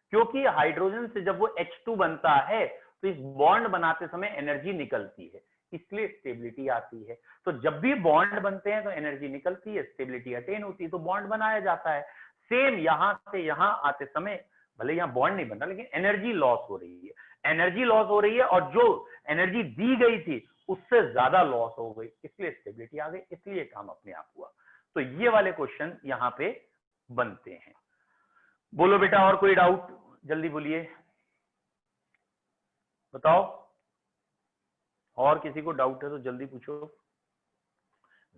क्योंकि हाइड्रोजन से जब वो H2 बनता है तो इस बॉन्ड बनाते समय एनर्जी निकलती है, इसलिए स्टेबिलिटी आती है। तो जब भी बॉन्ड बनते हैं तो एनर्जी निकलती है, स्टेबिलिटी अटेन होती है, तो बॉन्ड बनाया जाता है। सेम यहां से यहां आते समय भले यहां बॉन्ड नहीं बन रहा लेकिन एनर्जी लॉस हो रही है। एनर्जी लॉस हो रही है और जो एनर्जी दी गई थी उससे ज्यादा लॉस हो गई, इसलिए स्टेबिलिटी आ गई, इसलिए काम अपने आप हुआ। तो ये वाले क्वेश्चन यहां पे बनते हैं। बोलो बेटा, और कोई डाउट? जल्दी बोलिए, बताओ। और किसी को डाउट है तो जल्दी पूछो।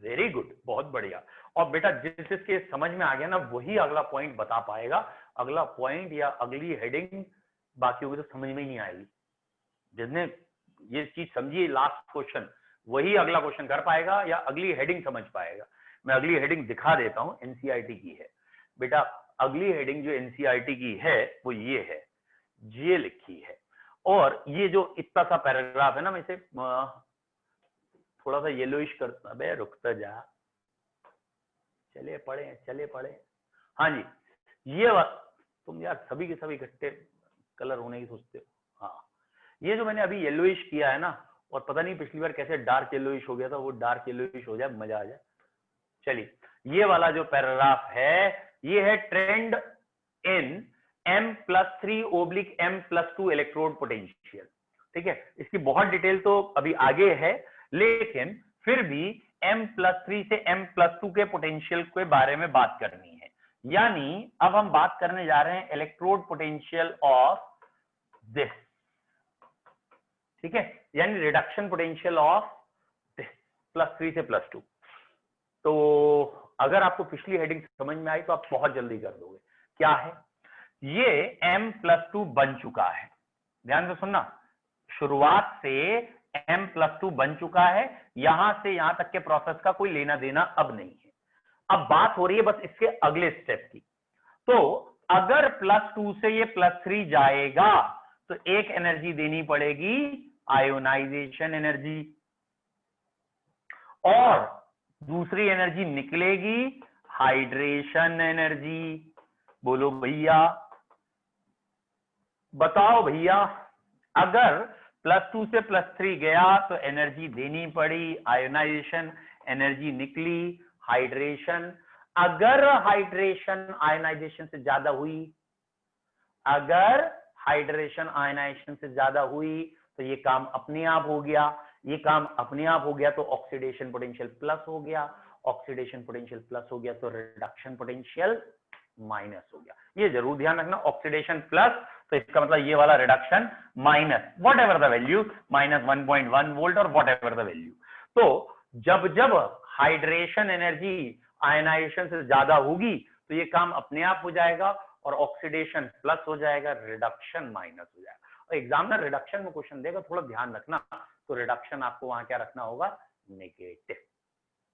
वेरी गुड, बहुत बढ़िया। और बेटा जिस जिसके समझ में आ गया ना वही अगला पॉइंट बता पाएगा। अगला पॉइंट या अगली हेडिंग बाकियों को तो समझ में ही नहीं आएगी। जिसने ये चीज समझी लास्ट क्वेश्चन, वही अगला क्वेश्चन कर पाएगा या अगली हेडिंग समझ पाएगा। मैं अगली हेडिंग दिखा देता हूं, एनसीईआरटी की है बेटा। अगली हेडिंग जो एनसीईआरटी की है वो ये है, ये लिखी है। और ये जो इतना सा पैराग्राफ है ना, मैं इसे थोड़ा सा येलोइश करता। बे रुकता जा, चले पढ़े। हाँ जी, ये तुम यार सभी के सभी इकट्ठे कलर होने की सोचते हो। हाँ, ये जो मैंने अभी येलोइश किया है ना, और पता नहीं पिछली बार कैसे डार्क येलोइश हो गया था, वो डार्क येलोइश हो जाए, मजा आ जाए। चलिए, ये वाला जो पैराग्राफ है ये है ट्रेंड इन M+3/M+2 इलेक्ट्रोड पोटेंशियल। ठीक है, इसकी बहुत डिटेल तो अभी आगे है, लेकिन फिर भी M+3 से M+2 के पोटेंशियल के बारे में बात करनी है। यानी अब हम बात करने जा रहे हैं इलेक्ट्रोड पोटेंशियल ऑफ दिस। ठीक है, यानी रिडक्शन पोटेंशियल ऑफ दिस +3 से +2। तो अगर आपको पिछली हेडिंग समझ में आई तो आप बहुत जल्दी कर दोगे। क्या है ये? M+2 बन चुका है। ध्यान से सुनना, शुरुआत से M+2 बन चुका है, यहां से यहां तक के प्रोसेस का कोई लेना देना अब नहीं है। अब बात हो रही है बस इसके अगले स्टेप की। तो अगर +2 से ये +3 जाएगा तो एक एनर्जी देनी पड़ेगी, आयोनाइजेशन एनर्जी, और दूसरी एनर्जी निकलेगी, हाइड्रेशन एनर्जी। बोलो भैया, बताओ भैया। अगर +2 से +3 गया तो एनर्जी देनी पड़ी, आयोनाइजेशन एनर्जी निकली, हाइड्रेशन। अगर हाइड्रेशन आयोनाइजेशन से ज्यादा हुई, अगर हाइड्रेशन आयोनाइजेशन से ज्यादा हुई तो ये काम अपने आप हो गया। ये काम अपने आप हो गया तो ऑक्सीडेशन पोटेंशियल प्लस हो गया, ऑक्सीडेशन पोटेंशियल प्लस हो गया तो रिडक्शन पोटेंशियल माइनस हो गया। ये जरूर ध्यान रखना, ऑक्सीडेशन प्लस तो इसका मतलब ये वाला reduction minus, whatever the value, -1.1 volt और व्हाटएवर द वैल्यू। तो जब जब हाइड्रेशन एनर्जी आयनाइजेशन से ज्यादा होगी तो ये काम अपने आप हो जाएगा और ऑक्सीडेशन प्लस हो जाएगा, रिडक्शन माइनस हो जाएगा। और एग्जामिनर रिडक्शन में क्वेश्चन देगा, थोड़ा ध्यान रखना, तो रिडक्शन आपको वहां क्या रखना होगा, नेगेटिव।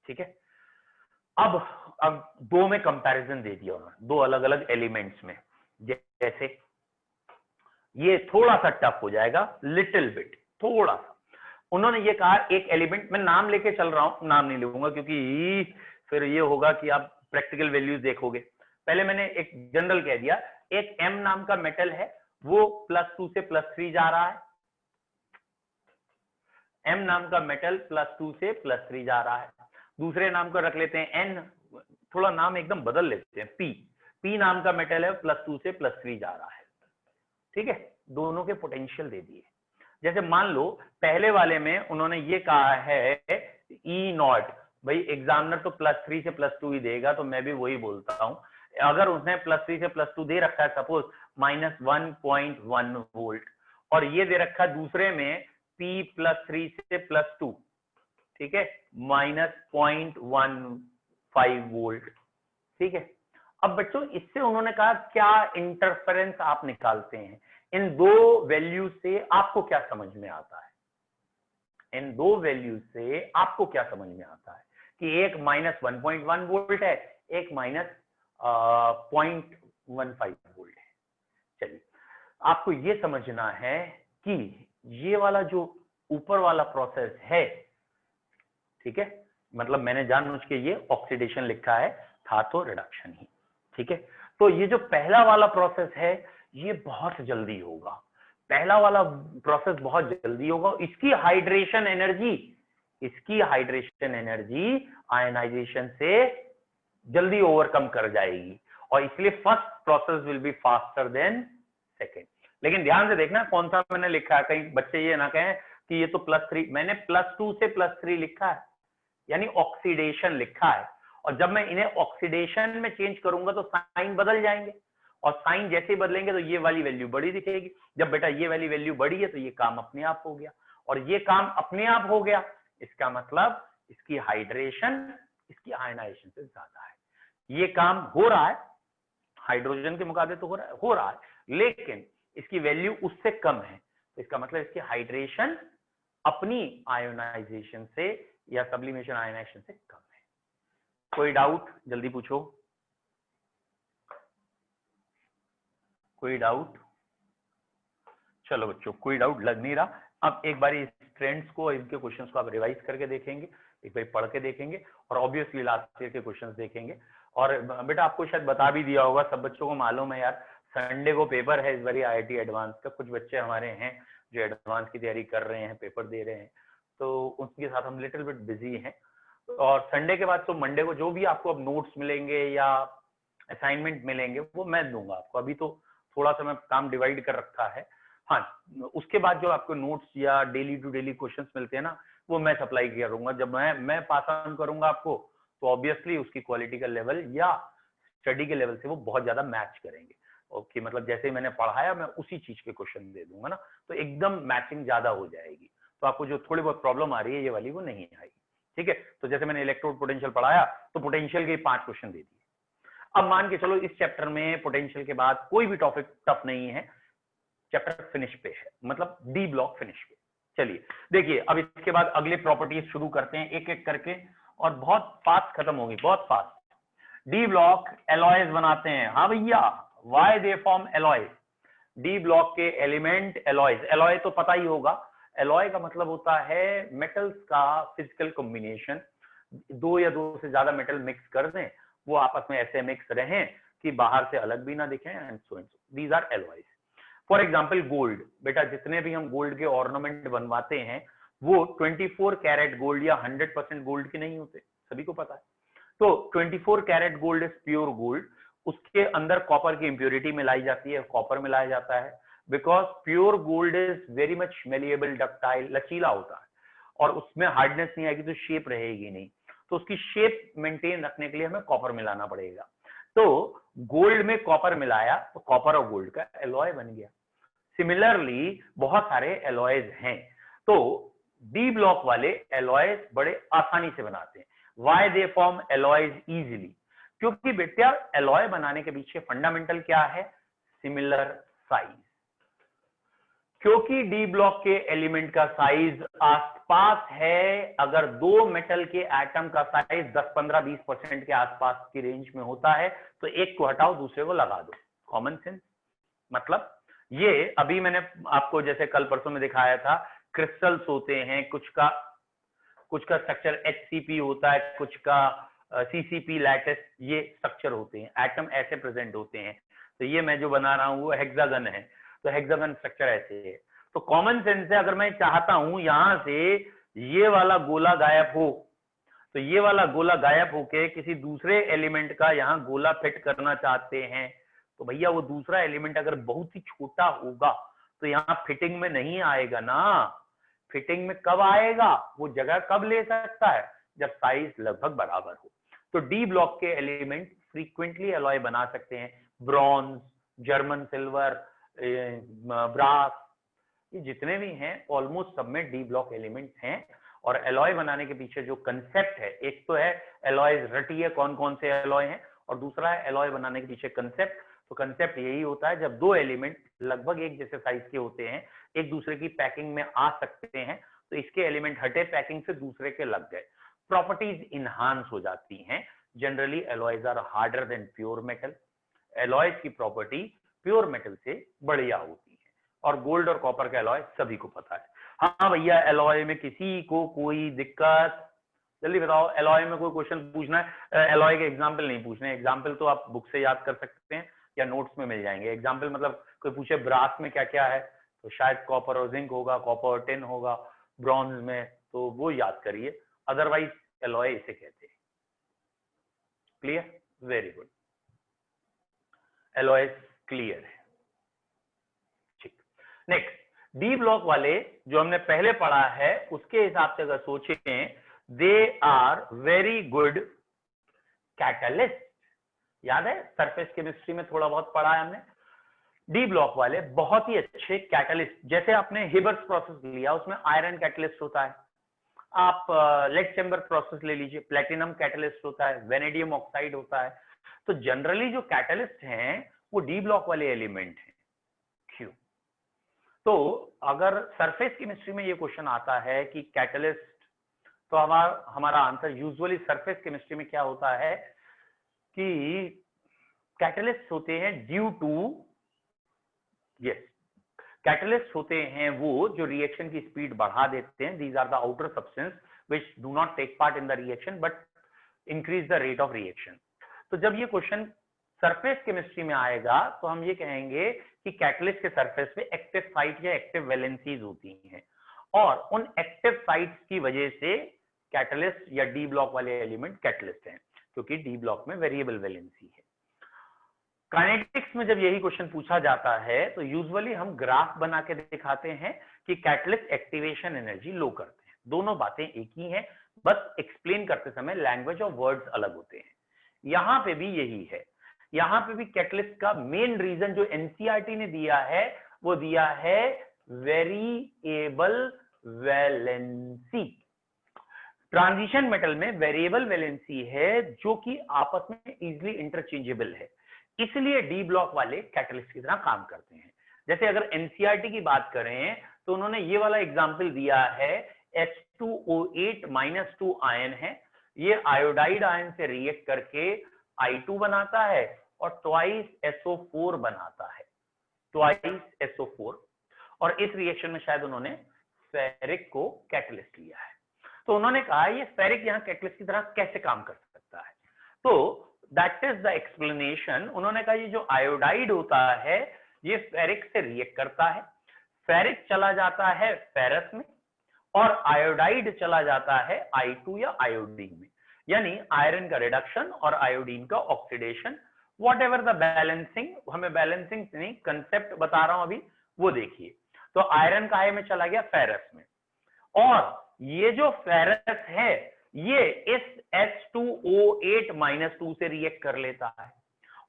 ठीक है, अब दो में कंपैरिजन दे दिया उन्होंने, दो अलग अलग एलिमेंट्स में। जैसे ये थोड़ा सा टफ हो जाएगा, लिटिल बिट, थोड़ा सा। उन्होंने ये कहा एक एलिमेंट, मैं नाम लेके चल रहा हूं, नाम नहीं लूंगा क्योंकि फिर ये होगा कि आप प्रैक्टिकल वैल्यूज देखोगे। पहले मैंने एक जनरल कह दिया, एक M नाम का मेटल है, वो +2 से +3 जा रहा है। M नाम का मेटल +2 से +3 जा रहा है। दूसरे नाम को रख लेते हैं N, थोड़ा नाम एकदम बदल लेते हैं, P नाम का मेटल है, +2 से +3 जा रहा है। ठीक है, दोनों के पोटेंशियल दे दिए। जैसे मान लो पहले वाले में उन्होंने ये कहा है E0, भाई एग्जामिनर तो +3 से +2 ही देगा, तो मैं भी वही बोलता हूं। अगर उसने +3 से +2 दे रखा है, सपोज -1.1 वोल्ट, और ये दे रखा है दूसरे में P +3 से +2, ठीक है, -0.15 वोल्ट। ठीक है, अब बच्चों इससे उन्होंने कहा क्या इंटरफेरेंस आप निकालते हैं, इन दो वैल्यू से आपको क्या समझ में आता है, इन दो वैल्यू से आपको क्या समझ में आता है कि एक -1.1 वोल्ट है, एक -0.15 वोल्ट है। चलिए, आपको ये समझना है कि ये वाला जो ऊपर वाला प्रोसेस है, ठीक है, मतलब मैंने जानबूझ के ये ऑक्सीडेशन लिखा है, था तो रिडक्शन ही। ठीक है, तो ये जो पहला वाला प्रोसेस है ये बहुत जल्दी होगा, पहला वाला प्रोसेस बहुत जल्दी होगा। इसकी हाइड्रेशन एनर्जी आयनाइजेशन से जल्दी ओवरकम कर जाएगी, और इसलिए first process will be faster than second. लेकिन ध्यान से देखना कौन सा मैंने लिखा है, कहीं बच्चे ये ना कहें कि ये तो +3, मैंने +2 से +3 लिखा है, यानी ऑक्सीडेशन लिखा है। और जब मैं इन्हें ऑक्सीडेशन में चेंज करूंगा तो साइन बदल जाएंगे, और साइन जैसे ही बदलेंगे तो ये वाली वैल्यू बड़ी दिखेगी। जब बेटा ये वाली वैल्यू बड़ी है तो ये काम अपने आप हो गया, और ये काम अपने आप हो गया, इसका मतलब इसकी हाइड्रेशन इसकी आयनाइजेशन से ज्यादा है। ये काम हो रहा है, हाइड्रोजन के मुकाबले तो हो रहा है, लेकिन इसकी वैल्यू उससे कम है, तो इसका मतलब इसकी हाइड्रेशन अपनी आयोनाइजेशन से या सब्लिमेशन आयनाइजेशन से कम है। कोई डाउट जल्दी पूछो, कोई डाउट? चलो बच्चों, कोई डाउट लग नहीं रहा। अब एक बार इस ट्रेंड्स को, इनके क्वेश्चंस को आप रिवाइज करके देखेंगे, एक बार पढ़ के देखेंगे, और ऑब्वियसली लास्ट ईयर के क्वेश्चंस देखेंगे। और बेटा आपको शायद बता भी दिया होगा, सब बच्चों को मालूम है यार, संडे को पेपर है इस बारी IIT एडवांस का। कुछ बच्चे हमारे हैं जो एडवांस की तैयारी कर रहे हैं, पेपर दे रहे हैं, तो उनके साथ हम लिटिल बिट बिजी हैं। और संडे के बाद तो मंडे को जो भी आपको अब नोट्स मिलेंगे या असाइनमेंट मिलेंगे वो मैं दूंगा आपको। अभी तो थोड़ा सा मैं काम डिवाइड कर रखा है। हाँ, उसके बाद जो आपको नोट्स या डेली टू डेली क्वेश्चंस मिलते हैं ना, वो मैं सप्लाई करूंगा। जब मैं पास ऑन करूंगा आपको, तो ऑब्वियसली उसकी क्वालिटी का लेवल या स्टडी के लेवल से वो बहुत ज्यादा मैच करेंगे। ओके, मतलब जैसे ही मैंने पढ़ाया मैं उसी चीज के क्वेश्चन दे दूंगा ना, तो एकदम मैचिंग ज्यादा हो जाएगी। तो आपको जो थोड़ी बहुत प्रॉब्लम आ रही है ये वाली, वो नहीं आएगी। ठीक है, तो जैसे मैंने इलेक्ट्रोड पोटेंशियल पढ़ाया तो पोटेंशियल के 5 क्वेश्चन दे दिए। अब मान के चलो इस चैप्टर में पोटेंशियल के बाद कोई भी टॉपिक टफ नहीं है, चैप्टर फिनिश पे है, मतलब डी ब्लॉक फिनिश पे। चलिए देखिए, अब इसके बाद अगले प्रॉपर्टीज शुरू करते हैं एक एक करके, और बहुत फास्ट खत्म होगी, बहुत फास्ट। डी ब्लॉक एलॉयज बनाते हैं। हाँ भैया, why they form alloy? D block के एलिमेंट एलॉयज। एलॉय तो पता ही होगा, एलॉय का मतलब होता है मेटल्स का फिजिकल कॉम्बिनेशन। दो या दो से ज्यादा मेटल मिक्स कर दें, वो आपस में ऐसे मिक्स रहें कि बाहर से अलग भी ना दिखें, and so and so. These are alloys. For example gold, बेटा जितने भी हम गोल्ड के ऑर्नामेंट बनवाते हैं वो 24 कैरेट गोल्ड या 100% गोल्ड के नहीं होते, सभी को पता है। तो 24 carat gold is pure gold. उसके अंदर कॉपर की इंप्योरिटी मिलाई जाती है, कॉपर मिलाया जाता है, because pure gold is very much malleable, ductile, लचीला होता है, और उसमें हार्डनेस नहीं आएगी तो शेप रहेगी नहीं। तो उसकी शेप मेंटेन रखने के लिए हमें कॉपर मिलाना पड़ेगा। तो गोल्ड में कॉपर मिलाया तो कॉपर और गोल्ड का एलॉय बन गया। सिमिलरली बहुत सारे एलॉयज हैं, तो डी ब्लॉक वाले एलॉयज बड़े आसानी से बनाते हैं। Why they form alloys easily? क्योंकि बेटा एलॉय बनाने के पीछे फंडामेंटल क्या है? Similar size. क्योंकि डी ब्लॉक के एलिमेंट का साइज आसपास है, अगर दो मेटल के एटम का साइज 10, 15, 20% के आसपास की रेंज में होता है तो एक को हटाओ दूसरे को लगा दो। Common sense. मतलब ये अभी मैंने आपको जैसे कल परसों में दिखाया था, क्रिस्टल्स होते हैं, कुछ का स्ट्रक्चर HCP होता है, कुछ का CCP लैटिस, ये स्ट्रक्चर होते हैं, एटम ऐसे प्रेजेंट होते हैं। तो ये मैं जो बना रहा हूं वो हेक्सागन है, तो हेक्सागन स्ट्रक्चर ऐसे है। तो कॉमन सेंस से अगर मैं चाहता हूं यहां से ये वाला गोला गायब हो, तो ये वाला गोला गायब होके किसी दूसरे एलिमेंट का यहाँ गोला फिट करना चाहते हैं, तो भैया वो दूसरा एलिमेंट अगर बहुत ही छोटा होगा तो यहाँ फिटिंग में नहीं आएगा ना। फिटिंग में कब आएगा? वो जगह कब ले सकता है? जब साइज लगभग बराबर हो। तो डी ब्लॉक के एलिमेंट फ्रीक्वेंटली एलॉय बना सकते हैं। ब्रॉन्ज, जर्मन सिल्वर, ब्रास, ये जितने भी हैं ऑलमोस्ट सब में डी ब्लॉक एलिमेंट्स हैं। और एलॉय बनाने के पीछे जो कंसेप्ट है, एक तो है एलॉयज रटी है, कौन कौन से एलॉय हैं, और दूसरा है एलॉय बनाने के पीछे कंसेप्ट। तो कंसेप्ट यही होता है, जब दो एलिमेंट लगभग एक जैसे साइज के होते हैं, एक दूसरे की पैकिंग में आ सकते हैं, तो इसके एलिमेंट हटे पैकिंग से दूसरे के लग गए, प्रॉपर्टीज इनहांस हो जाती हैं। Generally alloys are harder than pure metal. Alloys की प्रॉपर्टी प्योर मेटल से बढ़िया होती है, और गोल्ड और कॉपर का एलॉय सभी को पता है। हाँ भैया, एलॉय में किसी को कोई दिक्कत? जल्दी बताओ, एलॉय में कोई क्वेश्चन पूछना है? एलॉय के एग्जाम्पल नहीं पूछने, एग्जाम्पल तो आप बुक से याद कर सकते हैं या नोट्स में मिल जाएंगे। एग्जाम्पल मतलब कोई पूछे ब्रास में क्या क्या है, तो शायद कॉपर और जिंक होगा, कॉपर और टिन होगा, ब्रॉन्ज में तो वो याद करिए, अदरवाइज एलॉय इसे कहते हैं। Clear? Very good, alloy clear है। ठीक, नेक्स्ट डी ब्लॉक वाले जो हमने पहले पढ़ा है उसके हिसाब से अगर सोचें, they are very good catalyst. याद है सरफेस केमिस्ट्री में थोड़ा बहुत पढ़ा है हमने। डी ब्लॉक वाले बहुत ही अच्छे कैटलिस्ट, जैसे आपने हिबर्स प्रोसेस लिया, उसमें आयरन कैटलिस्ट होता है। आप लेड चैम्बर प्रोसेस ले लीजिए, प्लेटिनम कैटलिस्ट होता है, वेनेडियम ऑक्साइड होता है। तो जनरली जो कैटलिस्ट हैं वो डी ब्लॉक वाले एलिमेंट हैं। क्यों? तो अगर सरफेस केमिस्ट्री में ये क्वेश्चन आता है कि कैटलिस्ट, तो हमारा आंसर यूजुअली सरफेस केमिस्ट्री में क्या होता है कि कैटलिस्ट होते हैं ड्यू टू, यस, कैटलिस्ट होते हैं वो जो रिएक्शन की स्पीड बढ़ा देते हैं। These are the outer substance which do not take part in the reaction but increase the rate of reaction. तो जब ये क्वेश्चन सरफेस केमिस्ट्री में आएगा तो हम ये कहेंगे कि कैटलिस्ट के सरफेस पे एक्टिव साइट या एक्टिव वैलेंसीज होती हैं, और उन एक्टिव साइट्स की वजह से कैटलिस्ट या डी ब्लॉक वाले एलिमेंट कैटलिस्ट हैं, क्योंकि डी ब्लॉक में वेरिएबल वैलेंसी है। काइनेटिक्स में जब यही क्वेश्चन पूछा जाता है तो यूजुअली हम ग्राफ बना के दिखाते हैं कि कैटलिस्ट एक्टिवेशन एनर्जी लो करते हैं। दोनों बातें एक ही हैं, बस एक्सप्लेन करते समय लैंग्वेज और वर्ड्स अलग होते हैं। यहां पे भी यही है, यहां पे भी कैटलिस्ट का मेन रीजन जो एनसीईआरटी ने दिया है वो दिया है वेरिएबल वैलेंसी। ट्रांजिशन मेटल में वेरिएबल वैलेंसी है जो कि आपस में इजीली इंटरचेंजेबल है, इसलिए डी ब्लॉक वाले कैटलिस्ट की तरह काम करते हैं। जैसे अगर एनसीईआरटी की बात करें तो उन्होंने ये वाला एग्जांपल दिया है, H2O8-2 आयन है, ये आयोडाइड आयन से रिएक्ट करके I2 बनाता है और ट्वाइस SO4 बनाता है, ट्वाइस SO4। और इस रिएक्शन में शायद उन्होंने फेरिक को कैटलिस्ट लिया है। तो उन्होंने कहा ये फेरिक यहाँ कैटलिस्ट की तरह कैसे काम कर सकता है, तो दैट इज द एक्सप्लेनेशन। उन्होंने कहा ये जो आयोडाइड होता है ये फेरिक से रिएक्ट करता है, फेरिक चला जाता है फेरस में और आयोडाइड चला जाता है I2 या आयोडीन में, यानी आयरन का रिडक्शन और आयोडीन का oxidation. What ever the balancing, हमें बैलेंसिंग नहीं कंसेप्ट बता रहा हूं अभी, वो देखिए। तो आयरन का में चला गया फेरस में, और ये जो फेरस है ये इस H2O8-2 से रिएक्ट कर लेता है,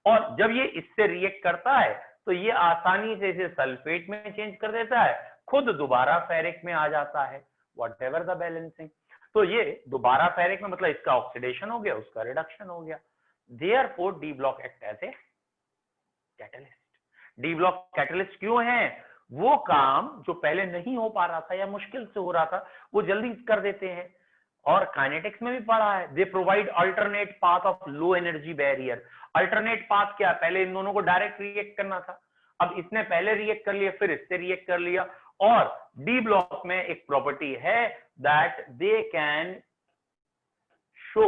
और जब ये इससे रिएक्ट करता है तो ये आसानी से इसे सल्फेट में चेंज कर देता है, खुद दोबारा फेरिक में आ जाता है, व्हाटएवर द बैलेंसिंग। तो ये दोबारा फेरिक में मतलब इसका ऑक्सीडेशन हो गया, उसका रिडक्शन हो गया। Therefore D block act as a catalyst. D block catalyst क्यों है? वो काम जो पहले नहीं हो पा रहा था या मुश्किल से हो रहा था वो जल्दी कर देते हैं। और काइनेटिक्स में भी पढ़ा है, they provide alternate path of low energy barrier. Alternate path क्या? पहले इन दोनों को डायरेक्ट रिएक्ट करना था, अब इसने पहले रिएक्ट कर लिया, फिर इससे रिएक्ट कर लिया। और डी ब्लॉक में एक प्रॉपर्टी है that they can show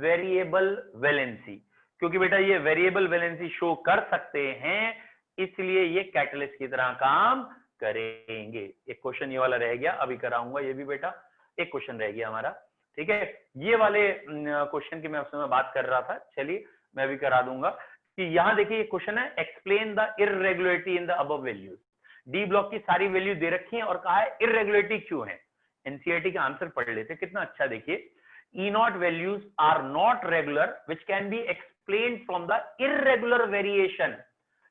variable valency, क्योंकि बेटा ये वेरिएबल वैलेंसी शो कर सकते हैं, इसलिए ये कैटलिस्ट की तरह काम करेंगे। एक क्वेश्चन ये वाला रह गया, अभी कराऊंगा ये भी बेटा, एक क्वेश्चन रह गया हमारा, ठीक है। ये वाले क्वेश्चन की मैं उस समय बात कर रहा था, चलिए मैं भी करा दूंगा कि यहां देखिए ये क्वेश्चन है, explain the irregularity in the above values. D block की सारी वैल्यू दे रखी है और कहा है इररेगुलरिटी क्यों है। एनसीईआरटी का आंसर पढ़ लेते, कितना अच्छा देखिए, E naught values are not regular, which can be explained from the irregular variation.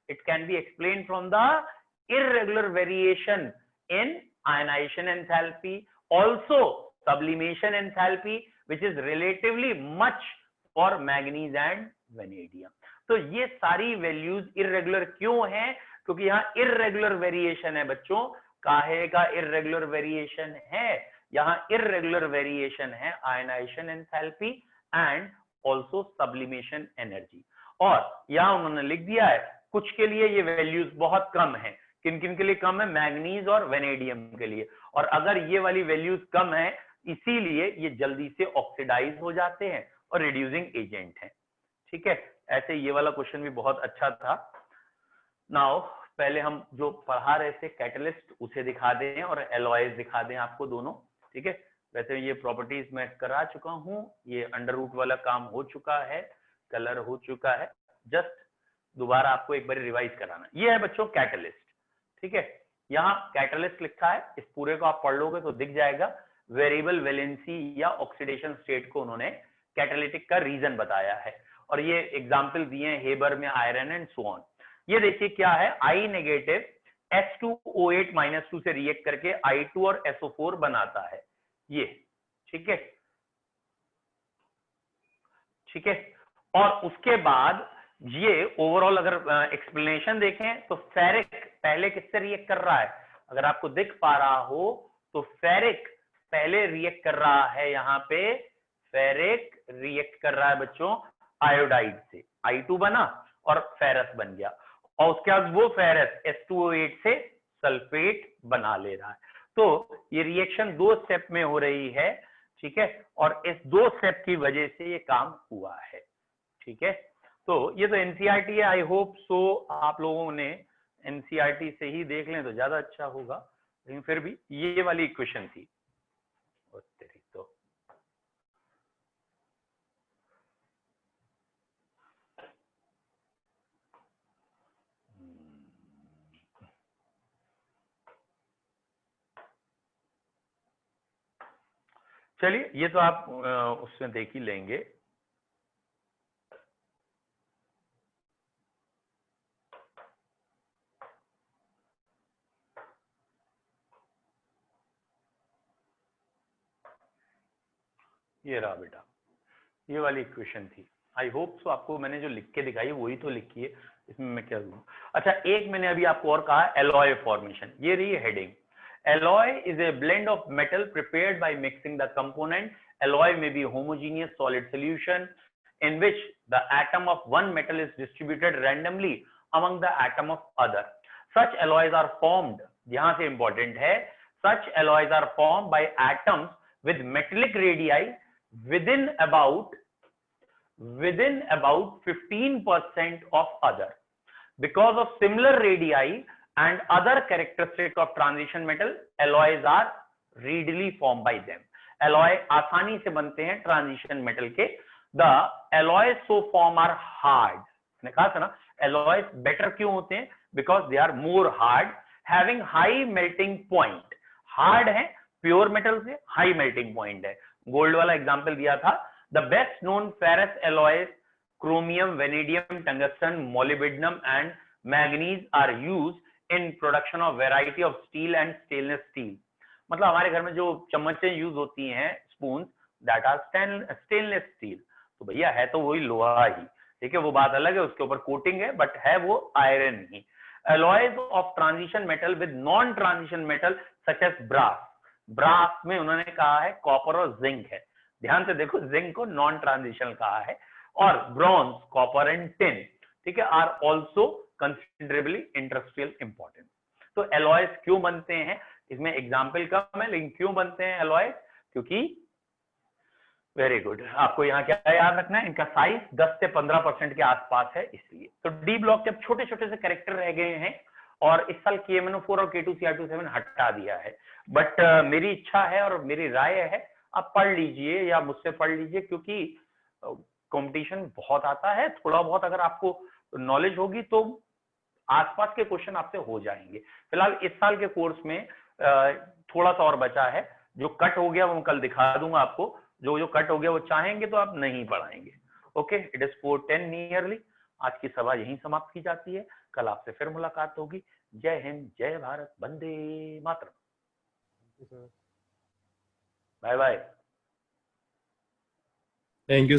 It can be explained from the irregular variation in ionization enthalpy, also sublimation enthalpy, which is relatively much for manganese and vanadium. तो ये सारी values irregular क्यों हैं? क्योंकि यहाँ irregular variation है बच्चों। काहे का इरेगुलर वेरिएशन है? यहाँ इरेगुलर वेरिएशन है ionisation enthalpy and also sublimation energy. और यहाँ उन्होंने लिख दिया है कुछ के लिए ये वैल्यूज बहुत कम है, किन किन के लिए कम है? मैग्नीज और वेनेडियम के लिए। और अगर ये वाली वैल्यूज कम है इसीलिए ये जल्दी से ऑक्सीडाइज हो जाते हैं और रिड्यूसिंग एजेंट है, ठीक है। ऐसे ये वाला क्वेश्चन भी बहुत अच्छा था। नाउ पहले हम जो पढ़ा रहे थे कैटलिस्ट उसे दिखा दें और एलॉयज दिखा दें आपको दोनों, ठीक है। वैसे ये प्रॉपर्टीज मैं करा चुका हूं, ये अंडर रूट वाला काम हो चुका है, कलर हो चुका है, जस्ट दोबारा आपको एक बार रिवाइज कराना। ये है बच्चों कैटलिस्ट, ठीक है। यहाँ कैटलिस्ट लिखा है, इस पूरे को आप पढ़ लोगे तो दिख जाएगा। वेरिएबल वैलेंसी या ऑक्सीडेशन स्टेट को उन्होंने कैटालिटिक का रीजन बताया है और ये एग्जाम्पल दिए हैं हेबर में आयरन एंड सो ऑन। ये देखिए क्या है, I नेगेटिव H2O8-2 से रिएक्ट करके I2 और SO4 बनाता है ये, ठीक है, ठीक है। और उसके बाद ये ओवरऑल अगर एक्सप्लेनेशन देखें तो फेरिक पहले किससे रिएक्ट कर रहा है? अगर आपको दिख पा रहा हो तो फेरिक पहले रिएक्ट कर रहा है, यहाँ पे फेरिक रिएक्ट कर रहा है बच्चों आयोडाइड से, I2 बना और फेरस बन गया और उसके बाद वो फेरस H2O8 से सल्फेट बना ले रहा है। तो ये रिएक्शन 2 स्टेप में हो रही है, ठीक है, और इस 2 स्टेप की वजह से ये काम हुआ है, ठीक है। तो ये तो एनसीईआरटी है, आई होप सो आप लोगों ने एनसीईआरटी से ही देख लें तो ज्यादा अच्छा होगा, लेकिन फिर भी ये वाली इक्वेशन थी। तो चलिए ये तो आप उसमें देख ही लेंगे। ये रहा बेटा, ये वाली इक्वेशन थी। आई होप सो आपको मैंने जो लिख के दिखाई वही तो लिखी है, इसमें मैं क्या दूँ। अच्छा एक मैंने अभी आपको और कहा एलॉय फॉर्मेशन, ये रही heading. Alloy is a blend of metal prepared by mixing the component. Alloy may be homogeneous solid solution in which the atom of one metal is distributed randomly among the atom of other. Such alloys are formed, यहाँ से important है, such alloys are formed by atoms with metallic radii within about 15% of other. Because of similar radii and other characteristics of transition metal, alloys are readily formed by them. Alloy आसानी से बनते हैं transition metal के। The alloys so form are hard. मैंने कहा था ना alloys better क्यों होते हैं? Because they are more hard, having high melting point. Hard है pure metal से, high melting point है। Gold वाला example दिया था। The best known ferrous alloys, chromium, vanadium, tungsten, molybdenum and manganese are used in production of variety of steel and stainless steel. मतलब हमारे घर में जो चम्मचें यूज होती हैं spoon that are stainless steel. तो भैया है तो वही लोहा ही, ठीक है, वो बात अलग है, उसके ऊपर कोटिंग है, बट है वो iron he. alloys of transition metal with non transition metal such as brass, brass में उन्होंने कहा है कॉपर और जिंक है, ध्यान से देखो जिंक को नॉन ट्रांजिशनल कहा है, और ब्रॉन्ज, कॉपर एंड टिन, ठीक है, are also considerably industrial importance. तो एलॉयज क्यों बनते हैं, इसमें एग्जाम्पल कम है, लेकिन क्यों बनते हैं एलॉयज, क्योंकि वेरी गुड, आपको यहाँ क्या याद रखना है, इनका साइज 10 से 15% के आसपास है, इसलिए। तो डी ब्लॉक जब छोटे छोटे से कैरेक्टर रह गए हैं, और इस साल KMNO4 और K2Cr27 हटा दिया है, बट मेरी इच्छा है और मेरी राय है आप पढ़ लीजिए या मुझसे पढ़ लीजिए, क्योंकि कंपटीशन बहुत आता है, थोड़ा बहुत अगर आपको नॉलेज होगी तो आसपास के क्वेश्चन आपसे हो जाएंगे। फिलहाल इस साल के कोर्स में थोड़ा सा और बचा है, जो कट हो गया वो मैं कल दिखा दूंगा आपको, जो कट हो गया वो चाहेंगे तो आप नहीं पढ़ाएंगे। Okay, it is 4:10 nearly. आज की सभा यहीं समाप्त की जाती है, कल आपसे फिर मुलाकात होगी। जय हिंद, जय भारत, वंदे मातरम। Bye bye. Thank you.